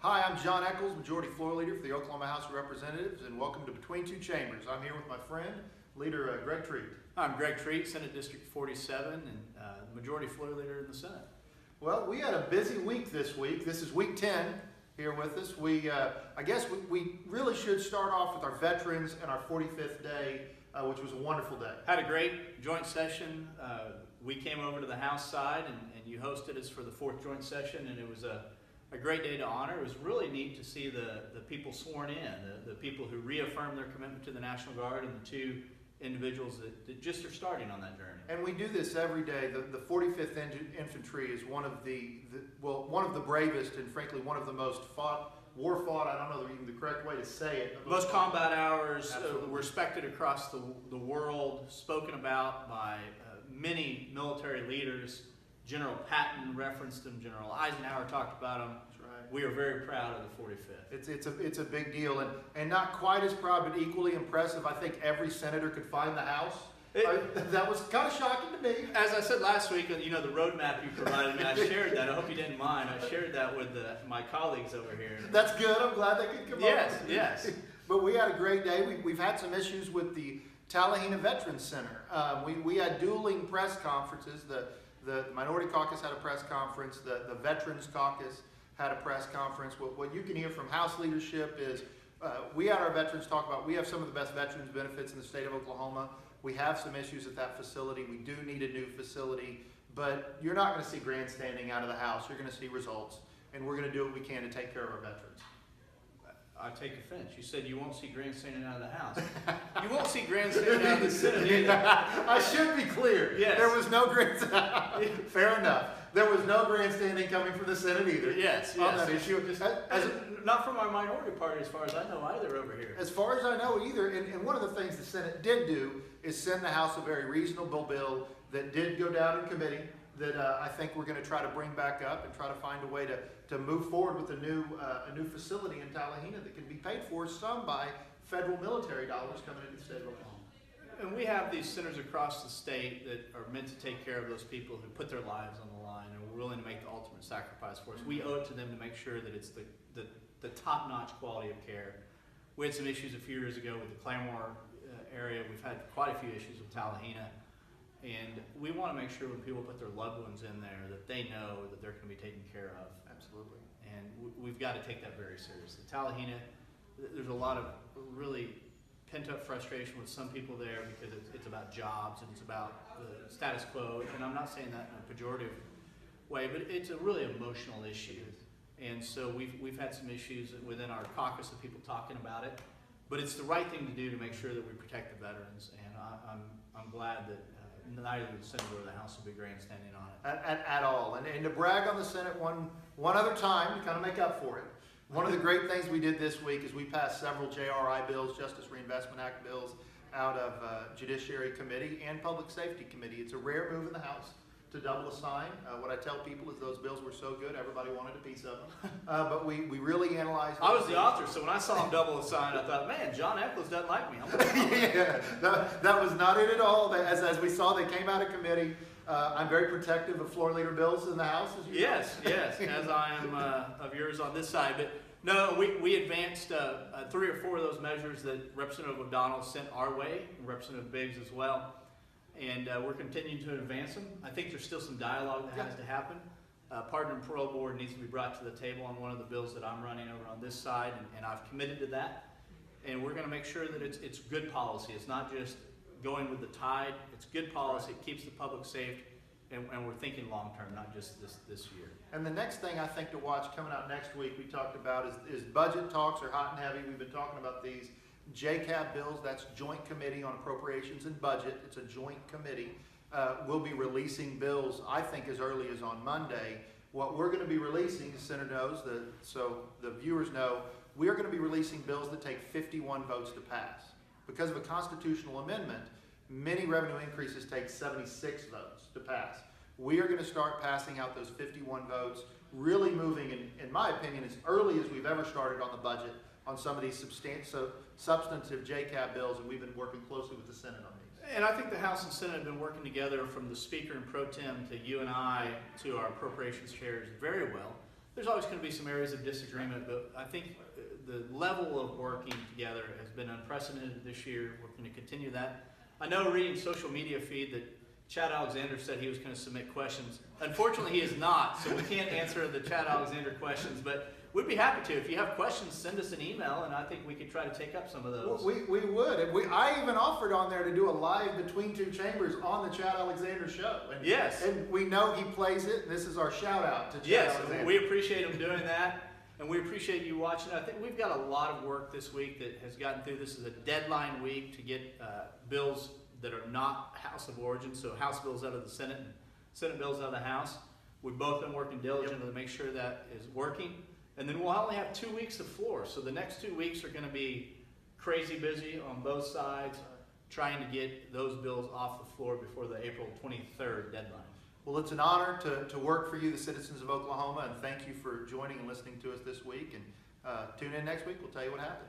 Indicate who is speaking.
Speaker 1: Hi, I'm John Eccles, Majority Floor Leader for the Oklahoma House of Representatives, and welcome to Between Two Chambers. I'm here with my friend, Leader Greg Treat.
Speaker 2: I'm Greg Treat, Senate District 47, and Majority Floor Leader in the Senate.
Speaker 1: Well, we had a busy week this week. This is week 10 here with us. I guess we really should start off with our veterans and our 45th day, which was a wonderful day.
Speaker 2: Had a great joint session. We came over to the House side, and you hosted us for the 4th joint session, and it was a great day to honor. It was really neat to see the people sworn in, the people who reaffirmed their commitment to the National Guard, and the two individuals that just are starting on that journey.
Speaker 1: And we do this every day. The 45th Infantry is one of the bravest and frankly one of the most war fought, I don't know even the correct way to say it.
Speaker 2: Most combat hours, respected across the world, spoken about by many military leaders. General Patton referenced him, General Eisenhower talked about him.
Speaker 1: That's right.
Speaker 2: We are very proud of the 45th.
Speaker 1: It's a big deal, and not quite as proud, but equally impressive. I think every senator could find the House. That was kind of shocking to me.
Speaker 2: As I said last week, the roadmap you provided me, I shared that. I hope you didn't mind. I shared that with my colleagues over here.
Speaker 1: That's good. I'm glad they could come
Speaker 2: Yes,
Speaker 1: up.
Speaker 2: yes.
Speaker 1: But we had a great day. We've had some issues with the Tallahena Veterans Center. We had dueling press conferences. The Minority Caucus had a press conference. The Veterans Caucus had a press conference. What you can hear from House leadership is we had our veterans talk about we have some of the best veterans benefits in the state of Oklahoma. We have some issues at that facility. We do need a new facility, but you're not going to see grandstanding out of the House. You're going to see results, and we're going to do what we can to take care of our veterans.
Speaker 2: I take offense. You said you won't see grandstanding out of the House. You won't see grandstanding out of the Senate either.
Speaker 1: I should be clear.
Speaker 2: Yes.
Speaker 1: There was no grandstanding. Fair enough. There was no grandstanding coming from the Senate either.
Speaker 2: Yes,
Speaker 1: on that issue.
Speaker 2: Not from our minority party, as far as I know, either over here.
Speaker 1: As far as I know, either. And one of the things the Senate did do is send the House a very reasonable bill that did go down in committee that I think we're going to try to bring back up and try to find a way to move forward with a new facility in Tallahena that can be paid for some by federal military dollars coming into the state of Oklahoma.
Speaker 2: And we have these centers across the state that are meant to take care of those people who put their lives on the line and were willing to make the ultimate sacrifice for us. We owe it to them to make sure that it's the top-notch quality of care. We had some issues a few years ago with the Claremore area. We've had quite a few issues with Tallahena. And we want to make sure when people put their loved ones in there that they know that they're going to be taken care of.
Speaker 1: Absolutely.
Speaker 2: And we've got to take that very seriously. Tallahena, there's a lot of really pent-up frustration with some people there because it's about jobs and it's about the status quo. And I'm not saying that in a pejorative way, but it's a really emotional issue. And so we've had some issues within our caucus of people talking about it. But it's the right thing to do to make sure that we protect the veterans. And I'm glad that neither the Senate or the House will be grandstanding on it.
Speaker 1: At all. And to brag on the Senate one other time to kind of make up for it. One of the great things we did this week is we passed several JRI bills, Justice Reinvestment Act bills, out of Judiciary Committee and Public Safety Committee. It's a rare move in the House to double assign. What I tell people is those bills were so good, everybody wanted a piece of them. But we really analyzed.
Speaker 2: I was the author, so when I saw him double assign, I thought, man, John Eccles doesn't like me.
Speaker 1: Yeah, that was not it at all. As we saw, they came out of committee. I'm very protective of floor leader bills in the House. As you know.
Speaker 2: Yes, as I am of yours on this side. But no, we advanced 3 or 4 of those measures that Representative O'Donnell sent our way, and Representative Biggs as well. And we're continuing to advance them. I think there's still some dialogue that has to happen. Pardon and Parole Board needs to be brought to the table on one of the bills that I'm running over on this side, and I've committed to that. And we're going to make sure that it's good policy. It's not just going with the tide. It's good policy. It keeps the public safe, and we're thinking long term, not just this year.
Speaker 1: And the next thing I think to watch coming out next week, we talked about is budget talks are hot and heavy. We've been talking about these JCAB bills. That's Joint Committee on Appropriations and Budget. It's a joint committee. We'll be releasing bills, I think, as early as on Monday. What we're going to be releasing, the Senator knows, so the viewers know, we are going to be releasing bills that take 51 votes to pass. Because of a constitutional amendment, many revenue increases take 76 votes to pass. We are going to start passing out those 51 votes, really moving, in my opinion, as early as we've ever started on the budget on some of these substantive JCAB bills, and we've been working closely with the Senate on these.
Speaker 2: And I think the House and Senate have been working together from the Speaker and Pro Tem to you and I to our appropriations chairs very well. there's always going to be some areas of disagreement, but I think the level of working together has been unprecedented this year. We're going to continue that. I know reading social media feed that Chad Alexander said he was going to submit questions. Unfortunately, he is not, so we can't answer the Chad Alexander questions, but we'd be happy to. If you have questions, send us an email, and I think we could try to take up some of those.
Speaker 1: We would. And I even offered on there to do a live Between Two Chambers on the Chad Alexander show. And,
Speaker 2: Yes.
Speaker 1: And we know he plays it, and this is our shout out to Chad
Speaker 2: Yes,
Speaker 1: Alexander.
Speaker 2: we appreciate him doing that, and we appreciate you watching. I think we've got a lot of work this week that has gotten through. This is a deadline week to get bills that are not House of Origin, so House bills out of the Senate and Senate bills out of the House. We've both been working diligently to make sure that is working. And then we'll only have 2 weeks of floor, so the next 2 weeks are going to be crazy busy on both sides, trying to get those bills off the floor before the April 23rd deadline.
Speaker 1: Well, it's an honor to work for you, the citizens of Oklahoma, and thank you for joining and listening to us this week. And tune in next week. We'll tell you what happened.